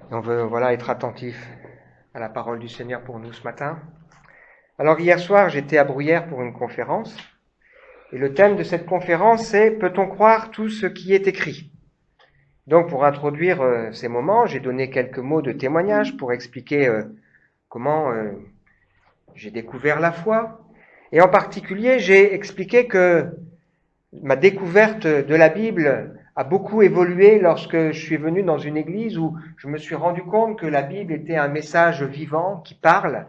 Et on veut être attentif à la parole du Seigneur pour nous ce matin. Alors hier soir, j'étais à Bruyères pour une conférence. Et le thème de cette conférence, c'est « Peut-on croire tout ce qui est écrit ?» Donc pour introduire ces moments, j'ai donné quelques mots de témoignage pour expliquer comment j'ai découvert la foi. Et en particulier, j'ai expliqué que ma découverte de la Bible a beaucoup évolué lorsque je suis venu dans une église où je me suis rendu compte que la Bible était un message vivant qui parle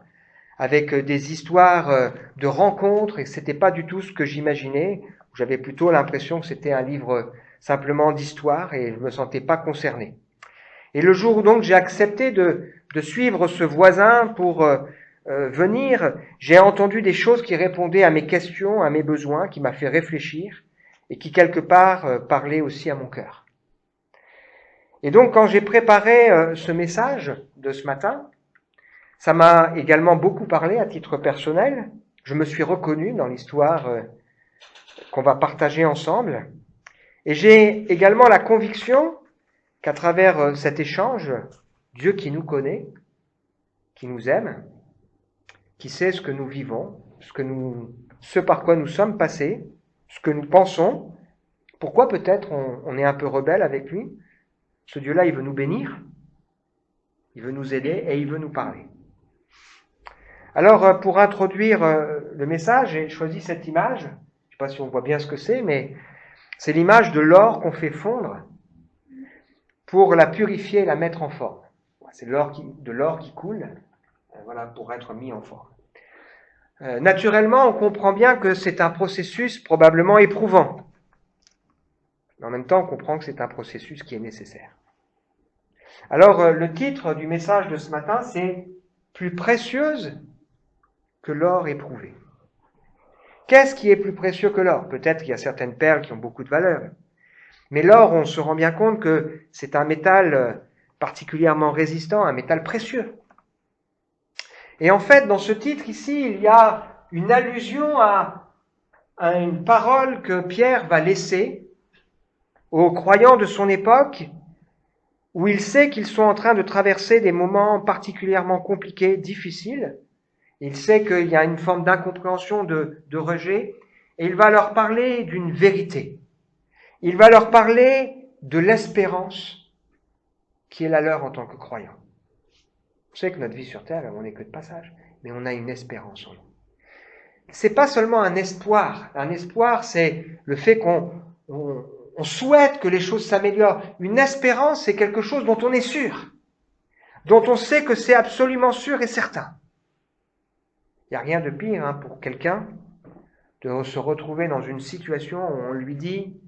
avec des histoires de rencontres et que c'était pas du tout ce que j'imaginais. J'avais plutôt l'impression que c'était un livre simplement d'histoire et je me sentais pas concerné. Et le jour où donc j'ai accepté de suivre ce voisin pour venir, j'ai entendu des choses qui répondaient à mes questions, à mes besoins, qui m'a fait réfléchir et qui quelque part parlaient aussi à mon cœur. Et donc quand j'ai préparé ce message de ce matin, ça m'a également beaucoup parlé à titre personnel. Je me suis reconnu dans l'histoire qu'on va partager ensemble. Et j'ai également la conviction qu'à travers cet échange, Dieu qui nous connaît, qui nous aime, qui sait ce que nous vivons, ce par quoi nous sommes passés, ce que nous pensons, pourquoi peut-être on est un peu rebelle avec lui. Ce Dieu-là, il veut nous bénir, il veut nous aider et il veut nous parler. Alors, pour introduire le message, j'ai choisi cette image. Je ne sais pas si on voit bien ce que c'est, mais c'est l'image de l'or qu'on fait fondre pour la purifier et la mettre en forme. C'est de l'or qui coule, pour être mis en forme. Naturellement, on comprend bien que c'est un processus probablement éprouvant. Mais en même temps, on comprend que c'est un processus qui est nécessaire. Alors, le titre du message de ce matin, c'est « Plus précieuse que l'or éprouvé ». Qu'est-ce qui est plus précieux que l'or ? Peut-être qu'il y a certaines perles qui ont beaucoup de valeur. Mais l'or, on se rend bien compte que c'est un métal particulièrement résistant, un métal précieux. Et en fait, dans ce titre ici, il y a une allusion à une parole que Pierre va laisser aux croyants de son époque, où il sait qu'ils sont en train de traverser des moments particulièrement compliqués, difficiles. Il sait qu'il y a une forme d'incompréhension, de rejet, et il va leur parler d'une vérité. Il va leur parler de l'espérance qui est la leur en tant que croyants. Vous savez que notre vie sur Terre, on n'est que de passage, mais on a une espérance en nous. C'est pas seulement un espoir. Un espoir, c'est le fait qu'on souhaite que les choses s'améliorent. Une espérance, c'est quelque chose dont on est sûr, dont on sait que c'est absolument sûr et certain. Il n'y a rien de pire pour quelqu'un de se retrouver dans une situation où on lui dit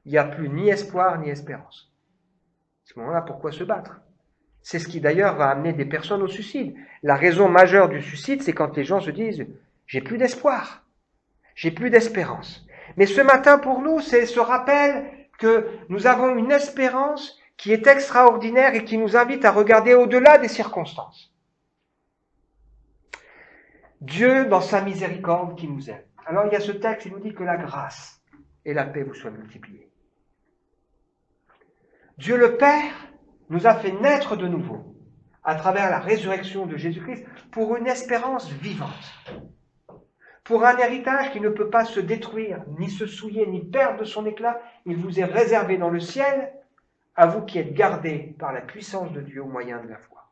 il n'y a plus ni espoir ni espérance. À ce moment-là, pourquoi se battre ? C'est ce qui d'ailleurs va amener des personnes au suicide. La raison majeure du suicide, c'est quand les gens se disent « j'ai plus d'espoir, j'ai plus d'espérance ». Mais ce matin, pour nous, c'est ce rappel que nous avons une espérance qui est extraordinaire et qui nous invite à regarder au-delà des circonstances. Dieu, dans sa miséricorde, qui nous aime. Alors il y a ce texte, il nous dit que la grâce et la paix vous soient multipliées. Dieu le Père nous a fait naître de nouveau à travers la résurrection de Jésus-Christ pour une espérance vivante, pour un héritage qui ne peut pas se détruire, ni se souiller, ni perdre de son éclat. Il vous est réservé dans le ciel, à vous qui êtes gardés par la puissance de Dieu au moyen de la foi.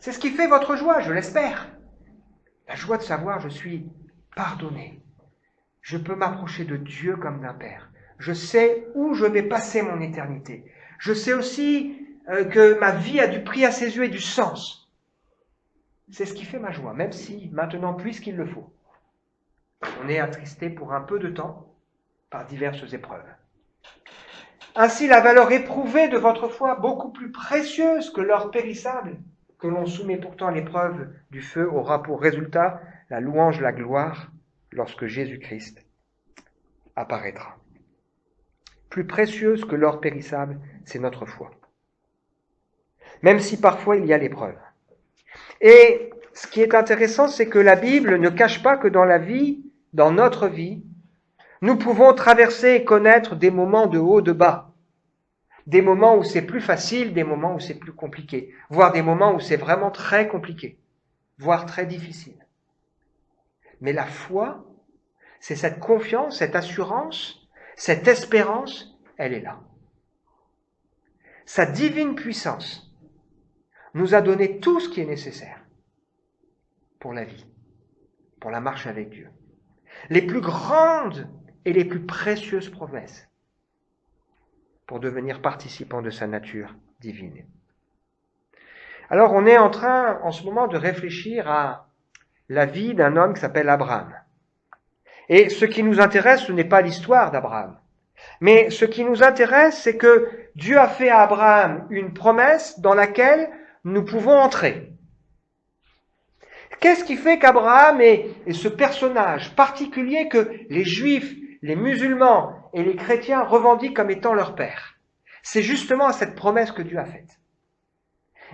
C'est ce qui fait votre joie, je l'espère. La joie de savoir je suis pardonné. Je peux m'approcher de Dieu comme d'un Père. Je sais où je vais passer mon éternité. Je sais aussi que ma vie a du prix à ses yeux et du sens. C'est ce qui fait ma joie, même si maintenant, puisqu'il le faut, on est attristé pour un peu de temps par diverses épreuves. Ainsi, la valeur éprouvée de votre foi, beaucoup plus précieuse que l'or périssable, que l'on soumet pourtant à l'épreuve du feu, aura pour résultat la louange, la gloire, lorsque Jésus-Christ apparaîtra. Plus précieuse que l'or périssable, c'est notre foi. Même si parfois il y a l'épreuve. Et ce qui est intéressant, c'est que la Bible ne cache pas que dans la vie, dans notre vie, nous pouvons traverser et connaître des moments de haut, de bas. des moments où c'est plus facile, des moments où c'est plus compliqué, voire des moments où c'est vraiment très compliqué, voire très difficile. Mais la foi, c'est cette confiance, cette assurance, cette espérance, elle est là. Sa divine puissance nous a donné tout ce qui est nécessaire pour la vie, pour la marche avec Dieu. Les plus grandes et les plus précieuses promesses pour devenir participant de sa nature divine. Alors on est en train en ce moment de réfléchir à la vie d'un homme qui s'appelle Abraham. Et ce qui nous intéresse, ce n'est pas l'histoire d'Abraham. Mais ce qui nous intéresse, c'est que Dieu a fait à Abraham une promesse dans laquelle nous pouvons entrer. Qu'est-ce qui fait qu'Abraham est ce personnage particulier que les Juifs, les musulmans et les chrétiens revendiquent comme étant leur père? C'est justement cette promesse que Dieu a faite.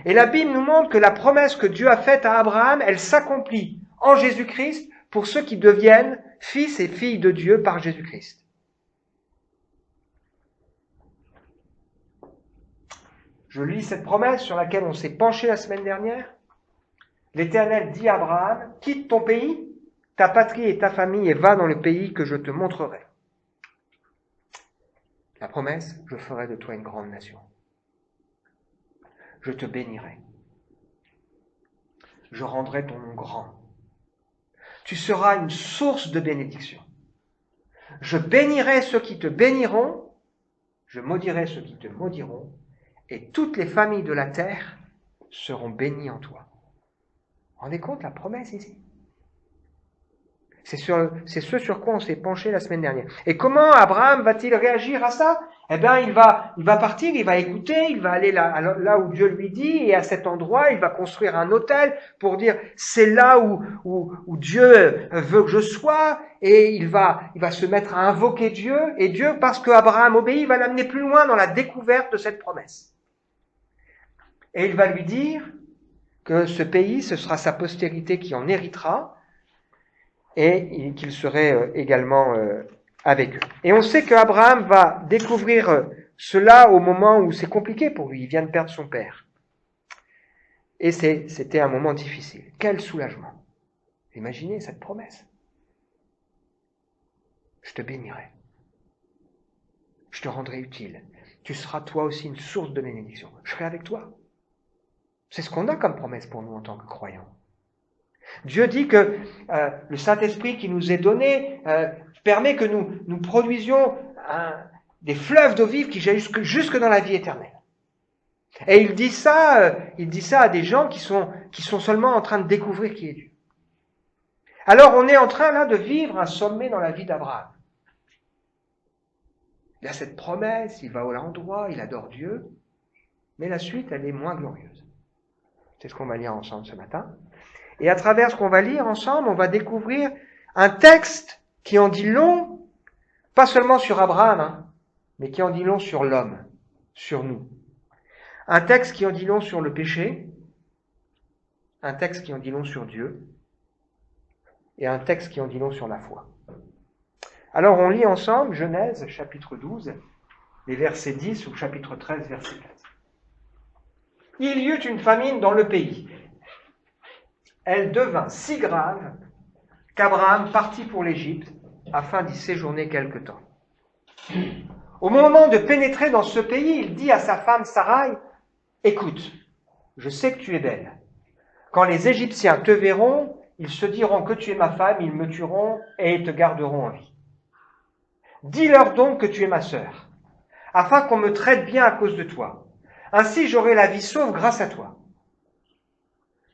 Et la Bible nous montre que la promesse que Dieu a faite à Abraham, elle s'accomplit en Jésus-Christ pour ceux qui deviennent fils et filles de Dieu par Jésus-Christ. Je lis cette promesse sur laquelle on s'est penché la semaine dernière. L'Éternel dit à Abraham, « Quitte ton pays, ta patrie et ta famille et va dans le pays que je te montrerai. » La promesse, je ferai de toi une grande nation. Je te bénirai. Je rendrai ton nom grand. Tu seras une source de bénédiction. Je bénirai ceux qui te béniront, je maudirai ceux qui te maudiront, et toutes les familles de la terre seront bénies en toi. Vous vous rendez compte la promesse ici? C'est ce sur quoi on s'est penché la semaine dernière. Et comment Abraham va-t-il réagir à ça? Eh bien, il va partir, il va écouter, il va aller là où Dieu lui dit, et à cet endroit, il va construire un autel pour dire, c'est là où Dieu veut que je sois, et il va se mettre à invoquer Dieu, et Dieu, parce que Abraham obéit, va l'amener plus loin dans la découverte de cette promesse. Et il va lui dire que ce pays, ce sera sa postérité qui en héritera, et qu'il serait également avec eux. Et on sait qu'Abraham va découvrir cela au moment où c'est compliqué pour lui. Il vient de perdre son père. Et c'était un moment difficile. Quel soulagement! Imaginez cette promesse. Je te bénirai. Je te rendrai utile. Tu seras toi aussi une source de bénédiction. Je serai avec toi. C'est ce qu'on a comme promesse pour nous en tant que croyants. Dieu dit que le Saint-Esprit qui nous est donné permet que nous produisions des fleuves d'eau vive qui jaillissent jusque dans la vie éternelle. Et il dit ça à des gens qui sont seulement en train de découvrir qui est Dieu. Alors on est en train là de vivre un sommet dans la vie d'Abraham. Il a cette promesse, il va au l'endroit, il adore Dieu, mais la suite elle est moins glorieuse. C'est ce qu'on va lire ensemble ce matin. Et à travers ce qu'on va lire ensemble, on va découvrir un texte qui en dit long, pas seulement sur Abraham, mais qui en dit long sur l'homme, sur nous. Un texte qui en dit long sur le péché, un texte qui en dit long sur Dieu, et un texte qui en dit long sur la foi. Alors on lit ensemble Genèse, chapitre 12, les versets 10 ou chapitre 13, verset 4. Il y eut une famine dans le pays. Elle devint si grave qu'Abraham partit pour l'Égypte afin d'y séjourner quelque temps. Au moment de pénétrer dans ce pays, il dit à sa femme Sarai, « Écoute, je sais que tu es belle. Quand les Égyptiens te verront, ils se diront que tu es ma femme, ils me tueront et te garderont en vie. Dis-leur donc que tu es ma sœur, afin qu'on me traite bien à cause de toi. Ainsi j'aurai la vie sauve grâce à toi. »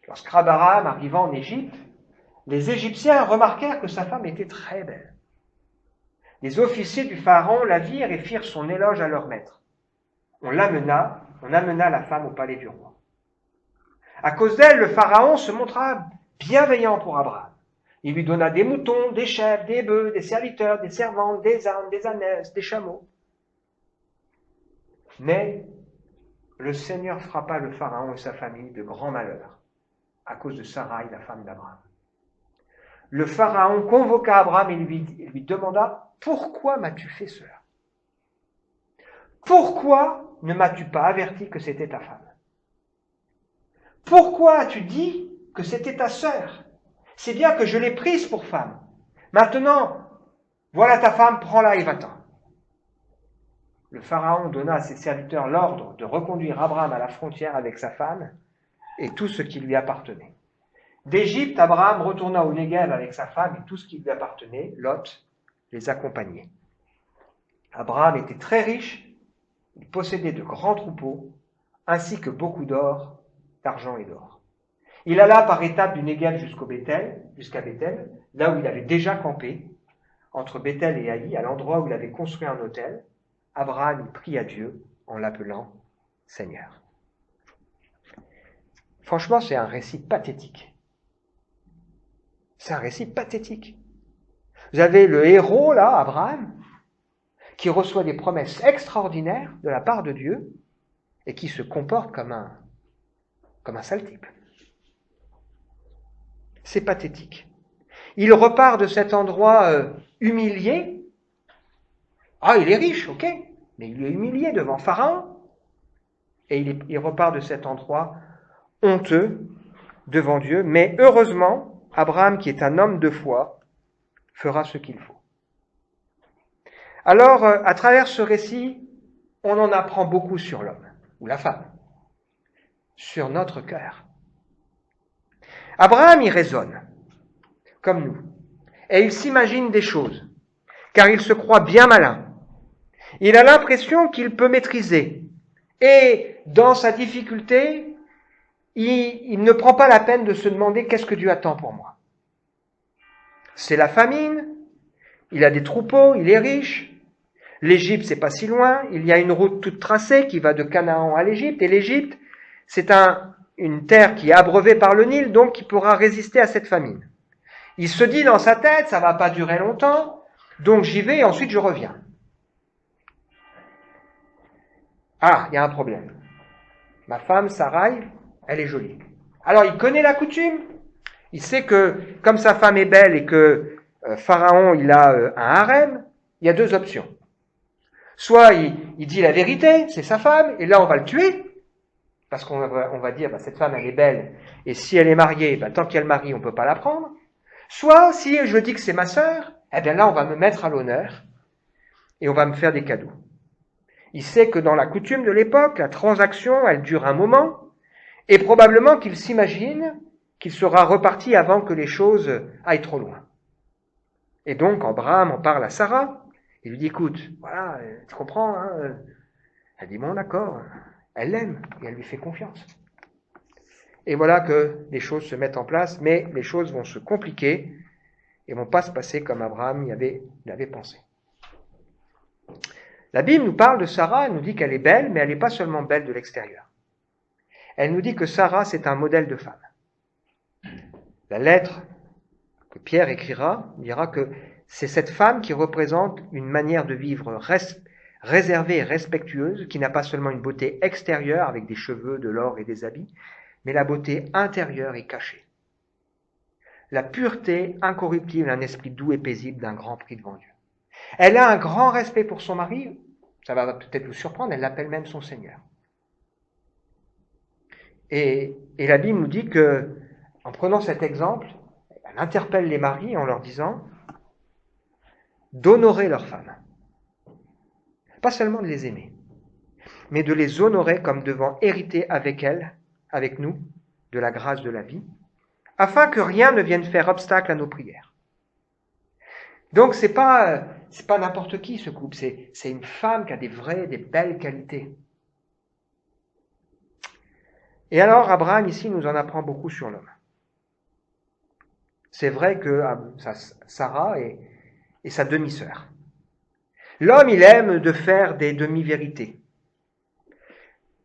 Lorsqu'Abraham arriva en Égypte, les Égyptiens remarquèrent que sa femme était très belle. Les officiers du Pharaon la virent et firent son éloge à leur maître. On amena la femme au palais du roi. À cause d'elle, le Pharaon se montra bienveillant pour Abraham. Il lui donna des moutons, des chèvres, des bœufs, des serviteurs, des servantes, des ânes, des ânesses, des chameaux. Mais le Seigneur frappa le Pharaon et sa famille de grands malheurs à cause de Sarai, la femme d'Abraham. Le Pharaon convoqua Abraham et lui demanda « Pourquoi m'as-tu fait cela ? pourquoi ne m'as-tu pas averti que c'était ta femme? Pourquoi as-tu dit que c'était ta sœur? C'est bien que je l'ai prise pour femme. Maintenant, voilà ta femme, prends-la et va-t'en. Le Pharaon donna à ses serviteurs l'ordre de reconduire Abraham à la frontière avec sa femme et tout ce qui lui appartenait. D'Égypte, Abraham retourna au Néguev avec sa femme et tout ce qui lui appartenait. Lot les accompagnait. Abraham était très riche, il possédait de grands troupeaux, ainsi que beaucoup d'or, d'argent et d'or. Il alla par étapes du Néguev jusqu'à Béthel, là où il avait déjà campé, entre Béthel et Haï, à l'endroit où il avait construit un autel. Abraham prie à Dieu en l'appelant Seigneur. Franchement, c'est un récit pathétique. C'est un récit pathétique. Vous avez le héros, là, Abraham, qui reçoit des promesses extraordinaires de la part de Dieu et qui se comporte comme un sale type. C'est pathétique. Il repart de cet endroit humilié. Ah, il est riche, ok, mais il est humilié devant Pharaon. Et il repart de cet endroit honteux devant Dieu. Mais heureusement, Abraham, qui est un homme de foi, fera ce qu'il faut. Alors, à travers ce récit, on en apprend beaucoup sur l'homme, ou la femme, sur notre cœur. Abraham y raisonne, comme nous, et il s'imagine des choses, car il se croit bien malin. Il a l'impression qu'il peut maîtriser, et dans sa difficulté, il ne prend pas la peine de se demander qu'est-ce que Dieu attend pour moi. C'est la famine, il a des troupeaux, il est riche, l'Égypte c'est pas si loin, il y a une route toute tracée qui va de Canaan à l'Égypte, et l'Égypte c'est une terre qui est abreuvée par le Nil, donc qui pourra résister à cette famine. Il se dit dans sa tête, ça va pas durer longtemps, donc j'y vais et ensuite je reviens. Ah, il y a un problème. Ma femme, Sarai, elle est jolie. Alors il connaît la coutume, il sait que comme sa femme est belle et que Pharaon il a un harem, il y a deux options. Soit il dit la vérité, c'est sa femme, et là on va le tuer, parce qu'on va dire, cette femme elle est belle, et si elle est mariée, tant qu'elle marie, on ne peut pas la prendre. Soit si je dis que c'est ma sœur, bien là on va me mettre à l'honneur, et on va me faire des cadeaux. Il sait que dans la coutume de l'époque, la transaction, elle dure un moment, et probablement qu'il s'imagine qu'il sera reparti avant que les choses aillent trop loin. Et donc Abraham en parle à Sarah, il lui dit, écoute, voilà, tu comprends, hein? Elle dit, bon d'accord, elle l'aime, et elle lui fait confiance. Et voilà que les choses se mettent en place, mais les choses vont se compliquer, et vont pas se passer comme Abraham y avait pensé. La Bible nous parle de Sarah, elle nous dit qu'elle est belle, mais elle n'est pas seulement belle de l'extérieur. Elle nous dit que Sarah, c'est un modèle de femme. La lettre que Pierre écrira dira que c'est cette femme qui représente une manière de vivre réservée et respectueuse, qui n'a pas seulement une beauté extérieure avec des cheveux, de l'or et des habits, mais la beauté intérieure et cachée. La pureté incorruptible d'un esprit doux et paisible d'un grand prix devant Dieu. Elle a un grand respect pour son mari, ça va peut-être vous surprendre, elle l'appelle même son Seigneur. Et la Bible nous dit que, en prenant cet exemple, elle interpelle les maris en leur disant d'honorer leurs femmes. Pas seulement de les aimer, mais de les honorer comme devant hériter avec elles, avec nous, de la grâce de la vie, afin que rien ne vienne faire obstacle à nos prières. Donc c'est pas n'importe qui ce couple, c'est une femme qui a des belles qualités. Et alors Abraham ici nous en apprend beaucoup sur l'homme. C'est vrai que Sarah est sa demi-sœur. L'homme, il aime de faire des demi-vérités.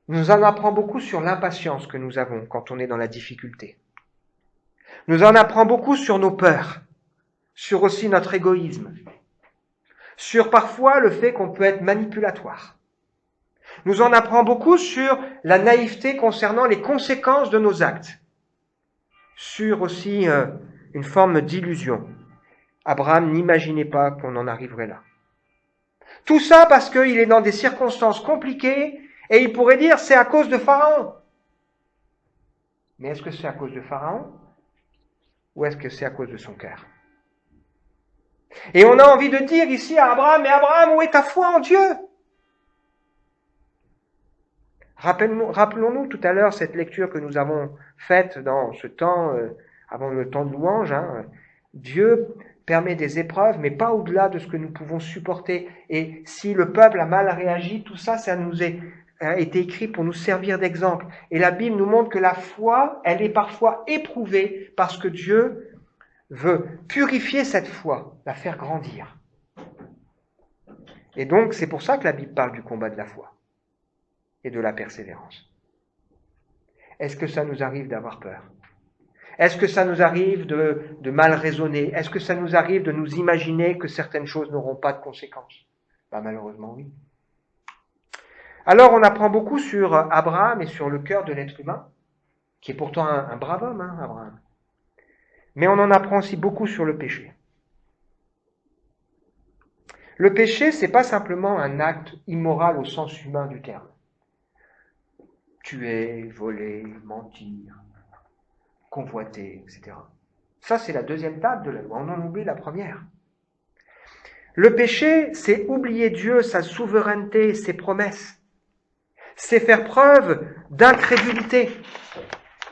Nous en apprend beaucoup sur l'impatience que nous avons quand on est dans la difficulté. Nous en apprend beaucoup sur nos peurs, sur aussi notre égoïsme, sur parfois le fait qu'on peut être manipulatoire. Nous en apprend beaucoup sur la naïveté concernant les conséquences de nos actes, sur aussi une forme d'illusion. Abraham n'imaginait pas qu'on en arriverait là. Tout ça parce qu'il est dans des circonstances compliquées et il pourrait dire c'est à cause de Pharaon. Mais est-ce que c'est à cause de Pharaon ou est-ce que c'est à cause de son cœur? Et on a envie de dire ici à Abraham, mais Abraham, où est ta foi en Dieu? Rappelons-nous tout à l'heure cette lecture que nous avons faite dans ce temps, avant le temps de louange. Dieu permet des épreuves, mais pas au-delà de ce que nous pouvons supporter. Et si le peuple a mal réagi, tout ça, ça nous a été écrit pour nous servir d'exemple. Et la Bible nous montre que la foi, elle est parfois éprouvée parce que Dieu veut purifier cette foi, la faire grandir. Et donc, c'est pour ça que la Bible parle du combat de la foi et de la persévérance. Est-ce que ça nous arrive d'avoir peur? Est-ce que ça nous arrive de mal raisonner? Est-ce que ça nous arrive de nous imaginer que certaines choses n'auront pas de conséquences? Malheureusement, oui. Alors, on apprend beaucoup sur Abraham et sur le cœur de l'être humain, qui est pourtant un brave homme, Abraham. Mais on en apprend aussi beaucoup sur le péché. Le péché, c'est pas simplement un acte immoral au sens humain du terme. Tuer, voler, mentir, convoiter, etc. Ça, c'est la deuxième table de la loi. On en oublie la première. Le péché, c'est oublier Dieu, sa souveraineté, ses promesses. C'est faire preuve d'incrédulité.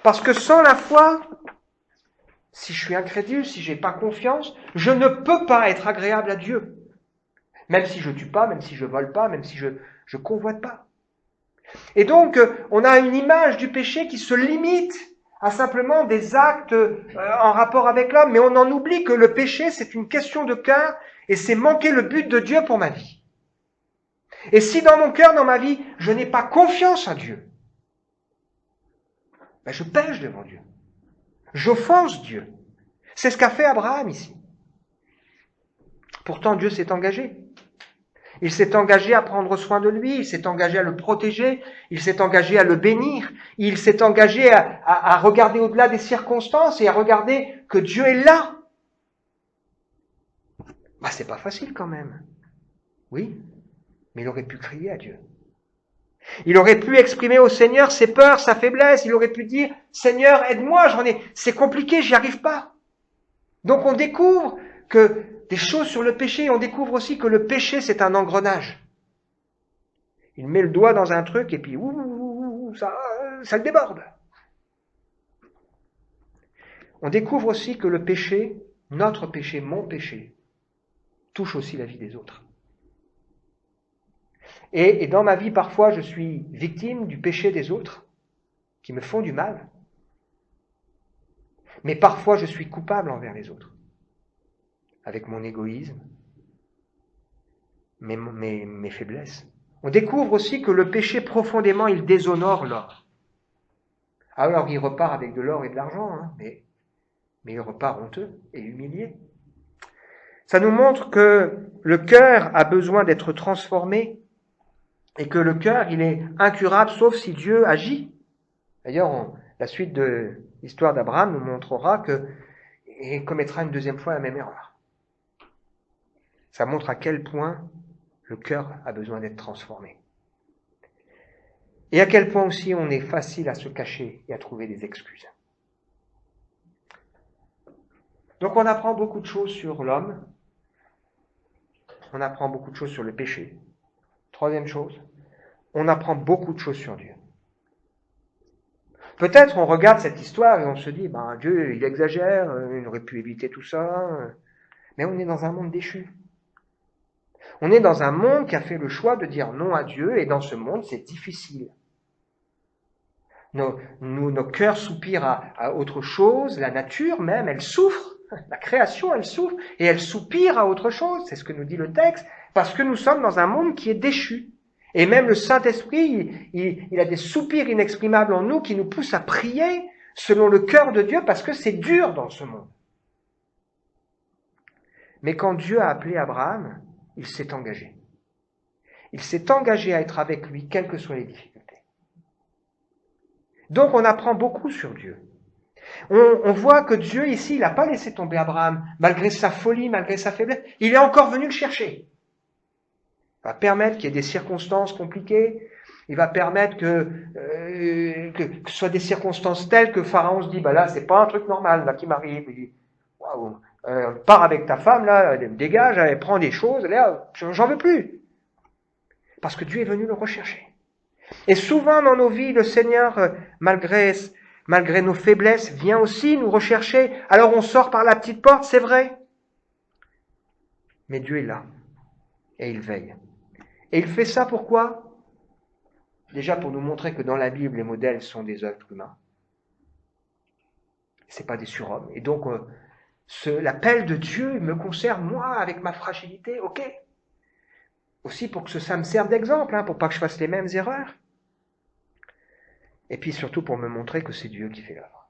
Parce que sans la foi, si je suis incrédule, si j'ai pas confiance, je ne peux pas être agréable à Dieu. Même si je tue pas, même si je vole pas, même si je convoite pas. Et donc, on a une image du péché qui se limite à simplement des actes en rapport avec l'homme, mais on en oublie que le péché, c'est une question de cœur et c'est manquer le but de Dieu pour ma vie. Et si dans mon cœur, dans ma vie, je n'ai pas confiance en Dieu, je pêche devant Dieu. J'offense Dieu. C'est ce qu'a fait Abraham ici. Pourtant, Dieu s'est engagé. Il s'est engagé à prendre soin de lui, il s'est engagé à le protéger, il s'est engagé à le bénir, il s'est engagé à regarder au-delà des circonstances et à regarder que Dieu est là. C'est pas facile quand même. Oui, mais il aurait pu crier à Dieu. Il aurait pu exprimer au Seigneur ses peurs, sa faiblesse, il aurait pu dire « Seigneur, aide-moi, c'est compliqué, j'y arrive pas ». Donc on découvre que des choses sur le péché, on découvre aussi que le péché, c'est un engrenage. Il met le doigt dans un truc et puis ça le déborde. On découvre aussi que le péché, notre péché, mon péché, touche aussi la vie des autres. Et dans ma vie, parfois, je suis victime du péché des autres qui me font du mal. Mais parfois, je suis coupable envers les autres. Avec mon égoïsme, mes faiblesses. On découvre aussi que le péché, profondément, il déshonore l'homme. Alors, il repart avec de l'or et de l'argent, mais il repart honteux et humilié. Ça nous montre que le cœur a besoin d'être transformé et que le cœur, il est incurable sauf si Dieu agit. D'ailleurs, la suite de l'histoire d'Abraham nous montrera qu'il commettra une deuxième fois la même erreur. Ça montre à quel point le cœur a besoin d'être transformé. Et à quel point aussi on est facile à se cacher et à trouver des excuses. Donc on apprend beaucoup de choses sur l'homme. On apprend beaucoup de choses sur le péché. Troisième chose, on apprend beaucoup de choses sur Dieu. Peut-être on regarde cette histoire et on se dit, Dieu, il exagère, il aurait pu éviter tout ça. Mais on est dans un monde déchu. On est dans un monde qui a fait le choix de dire non à Dieu, et dans ce monde, c'est difficile. Nos cœurs soupirent à autre chose, la nature même, elle souffre, la création, elle souffre, et elle soupire à autre chose, c'est ce que nous dit le texte, parce que nous sommes dans un monde qui est déchu. Et même le Saint-Esprit, il a des soupirs inexprimables en nous qui nous poussent à prier selon le cœur de Dieu, parce que c'est dur dans ce monde. Mais quand Dieu a appelé Abraham, il s'est engagé. Il s'est engagé à être avec lui, quelles que soient les difficultés. Donc on apprend beaucoup sur Dieu. On voit que Dieu ici, il n'a pas laissé tomber Abraham, malgré sa folie, malgré sa faiblesse. Il est encore venu le chercher. Il va permettre qu'il y ait des circonstances compliquées. Il va permettre que ce soit des circonstances telles que Pharaon se dit, bah là, c'est pas un truc normal là qui m'arrive. Il dit, waouh, pars avec ta femme là, dégage, elle prend des choses, là, j'en veux plus. Parce que Dieu est venu le rechercher. Et souvent dans nos vies, le Seigneur, malgré nos faiblesses, vient aussi nous rechercher. Alors on sort par la petite porte, c'est vrai. Mais Dieu est là. Et il veille. Et il fait ça pourquoi ? Déjà pour nous montrer que dans la Bible, les modèles sont des êtres humains. C'est pas des surhommes. Et donc, l'appel de Dieu me concerne, moi, avec ma fragilité, ok. Aussi pour que ça me serve d'exemple, pour pas que je fasse les mêmes erreurs. Et puis surtout pour me montrer que c'est Dieu qui fait l'œuvre.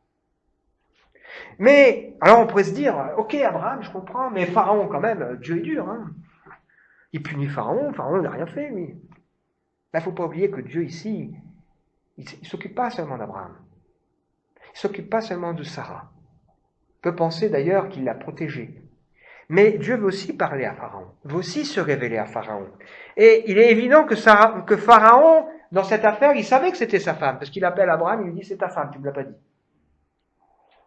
Mais, alors on pourrait se dire, ok Abraham, je comprends, mais Pharaon quand même, Dieu est dur. Il punit Pharaon n'a rien fait, lui. Là, il ne faut pas oublier que Dieu ici, il ne s'occupe pas seulement d'Abraham. Il ne s'occupe pas seulement de Sarah. On peut penser d'ailleurs qu'il l'a protégée. Mais Dieu veut aussi parler à Pharaon, veut aussi se révéler à Pharaon. Et il est évident que Pharaon, dans cette affaire, il savait que c'était sa femme, parce qu'il appelle Abraham, il lui dit, c'est ta femme, tu ne me l'as pas dit.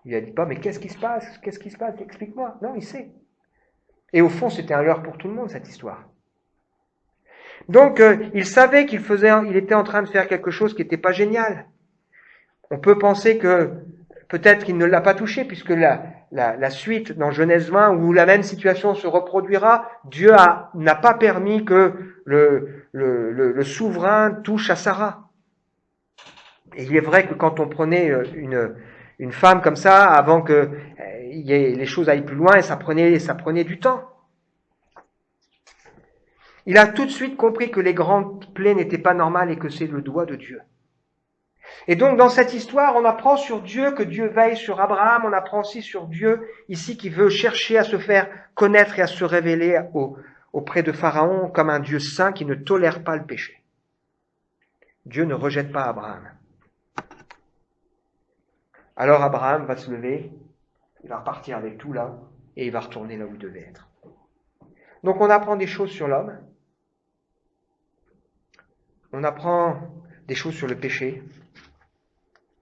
Il lui a dit pas, mais qu'est-ce qui se passe ? Qu'est-ce qui se passe ? Explique-moi. Non, il sait. Et au fond, c'était un leurre pour tout le monde, cette histoire. Donc, il savait il était en train de faire quelque chose qui n'était pas génial. On peut penser que peut-être qu'il ne l'a pas touché, puisque la suite dans Genèse 20, où la même situation se reproduira, Dieu n'a pas permis que le souverain touche à Sarah. Et il est vrai que quand on prenait une femme comme ça, avant que les choses aillent plus loin, ça prenait du temps. Il a tout de suite compris que les grandes plaies n'étaient pas normales et que c'est le doigt de Dieu. Et donc dans cette histoire, on apprend sur Dieu, que Dieu veille sur Abraham, on apprend aussi sur Dieu ici qui veut chercher à se faire connaître et à se révéler auprès de Pharaon comme un Dieu saint qui ne tolère pas le péché. Dieu ne rejette pas Abraham. Alors Abraham va se lever, il va repartir avec tout là, et il va retourner là où il devait être. Donc on apprend des choses sur l'homme, on apprend des choses sur le péché,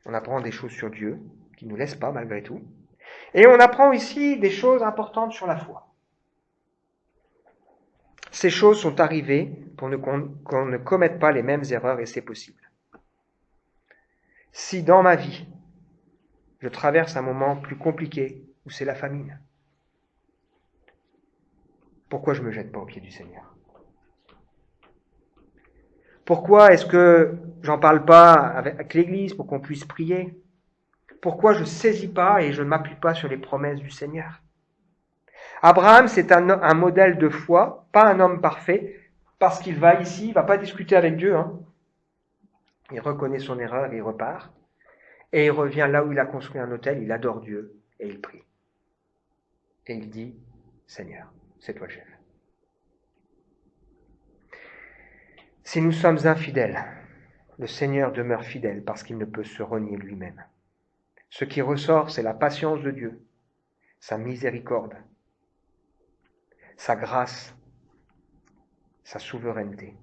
on apprend des choses sur Dieu, qui ne nous laisse pas malgré tout, et on apprend ici des choses importantes sur la foi. Ces choses sont arrivées pour qu'on ne commette pas les mêmes erreurs, et c'est possible. Si dans ma vie, je traverse un moment plus compliqué, où c'est la famine, pourquoi je ne me jette pas aux pieds du Seigneur ? Pourquoi est-ce que j'en parle pas avec l'Église pour qu'on puisse prier ? Pourquoi je ne saisis pas et je ne m'appuie pas sur les promesses du Seigneur ? Abraham, c'est un modèle de foi, pas un homme parfait, parce qu'il va ici, il va pas discuter avec Dieu. Il reconnaît son erreur et il repart. Et il revient là où il a construit un autel, il adore Dieu et il prie. Et il dit, Seigneur, c'est toi le chef. Si nous sommes infidèles, le Seigneur demeure fidèle parce qu'il ne peut se renier lui-même. Ce qui ressort, c'est la patience de Dieu, sa miséricorde, sa grâce, sa souveraineté.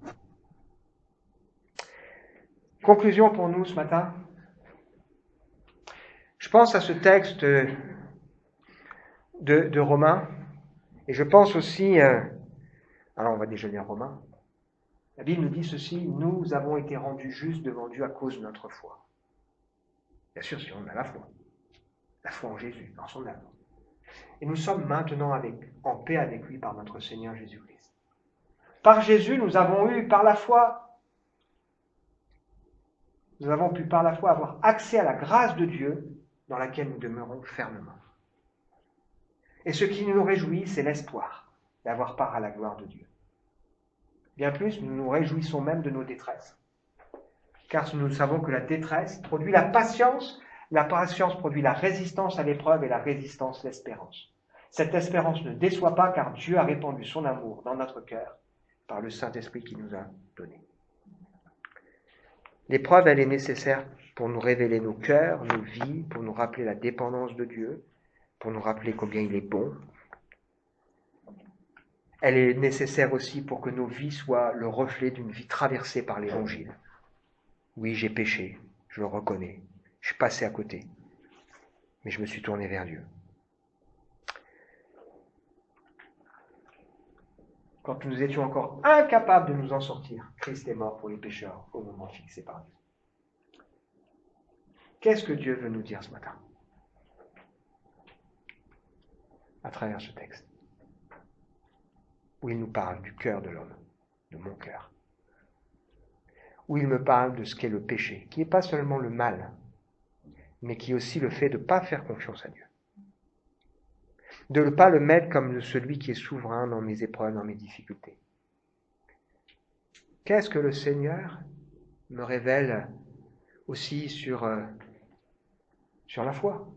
Conclusion pour nous ce matin. Je pense à ce texte de Romains, et je pense aussi, alors on va déjeuner en Romains, la Bible nous dit ceci, nous avons été rendus justes devant Dieu à cause de notre foi. Bien sûr, si on a la foi en Jésus, dans son œuvre. Et nous sommes maintenant en paix avec lui par notre Seigneur Jésus-Christ. Par Jésus, nous avons pu par la foi avoir accès à la grâce de Dieu dans laquelle nous demeurons fermement. Et ce qui nous réjouit, c'est l'espoir d'avoir part à la gloire de Dieu. Bien plus, nous nous réjouissons même de nos détresses. Car nous savons que la détresse produit la patience produit la résistance à l'épreuve et la résistance l'espérance. Cette espérance ne déçoit pas car Dieu a répandu son amour dans notre cœur par le Saint-Esprit qu'il nous a donné. L'épreuve, elle est nécessaire pour nous révéler nos cœurs, nos vies, pour nous rappeler la dépendance de Dieu, pour nous rappeler combien il est bon. Elle est nécessaire aussi pour que nos vies soient le reflet d'une vie traversée par l'Évangile. Oui, j'ai péché, je le reconnais, je suis passé à côté, mais je me suis tourné vers Dieu. Quand nous étions encore incapables de nous en sortir, Christ est mort pour les pécheurs au moment fixé par Dieu. Qu'est-ce que Dieu veut nous dire ce matin à travers ce texte, où il nous parle du cœur de l'homme, de mon cœur, où il me parle de ce qu'est le péché, qui n'est pas seulement le mal, mais qui est aussi le fait de ne pas faire confiance à Dieu, de ne pas le mettre comme celui qui est souverain dans mes épreuves, dans mes difficultés. Qu'est-ce que le Seigneur me révèle aussi sur la foi?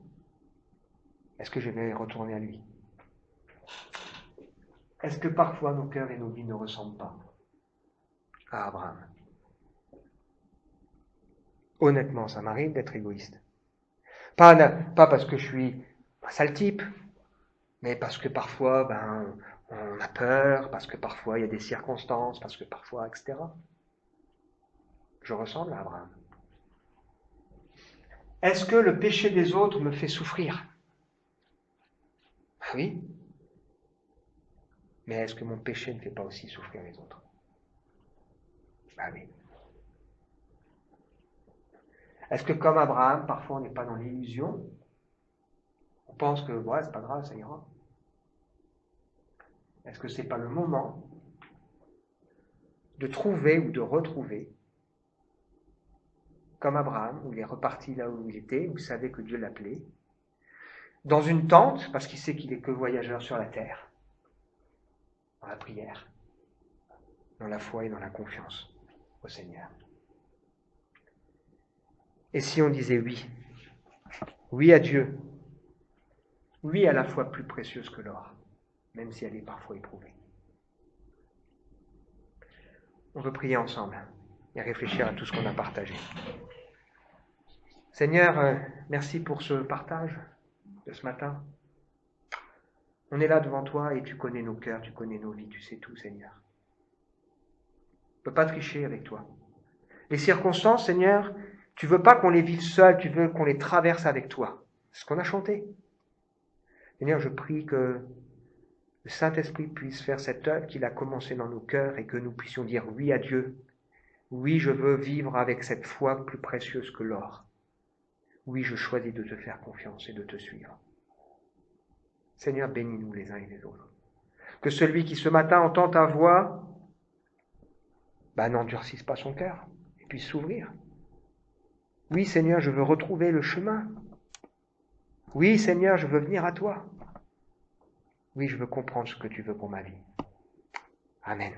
Est-ce que je vais retourner à lui? Est-ce que parfois nos cœurs et nos vies ne ressemblent pas à Abraham? Honnêtement, ça m'arrive d'être égoïste. Pas parce que je suis un sale type, mais parce que parfois, on a peur, parce que parfois il y a des circonstances, parce que parfois, etc. Je ressemble à Abraham. Est-ce que le péché des autres me fait souffrir? Oui. Mais est-ce que mon péché ne fait pas aussi souffrir les autres? Oui. Est-ce que comme Abraham, parfois on n'est pas dans l'illusion? On pense que c'est pas grave, ça ira. Est-ce que c'est pas le moment de trouver ou de retrouver, comme Abraham, où il est reparti là où il était, où il savait que Dieu l'appelait, dans une tente, parce qu'il sait qu'il n'est que voyageur sur la terre, dans la prière, dans la foi et dans la confiance au Seigneur. Et si on disait oui, oui à Dieu, oui à la foi plus précieuse que l'or, même si elle est parfois éprouvée. On veut prier ensemble et réfléchir à tout ce qu'on a partagé. Seigneur, merci pour ce partage de ce matin. On est là devant toi et tu connais nos cœurs, tu connais nos vies, tu sais tout, Seigneur. On ne peut pas tricher avec toi. Les circonstances, Seigneur, tu veux pas qu'on les vive seuls, tu veux qu'on les traverse avec toi. C'est ce qu'on a chanté. Seigneur, je prie que le Saint-Esprit puisse faire cette œuvre qu'il a commencé dans nos cœurs et que nous puissions dire oui à Dieu. Oui, je veux vivre avec cette foi plus précieuse que l'or. Oui, je choisis de te faire confiance et de te suivre. Seigneur, bénis-nous les uns et les autres. Que celui qui ce matin entend ta voix, n'endurcisse pas son cœur et puisse s'ouvrir. Oui, Seigneur, je veux retrouver le chemin. Oui, Seigneur, je veux venir à toi. Oui, je veux comprendre ce que tu veux pour ma vie. Amen.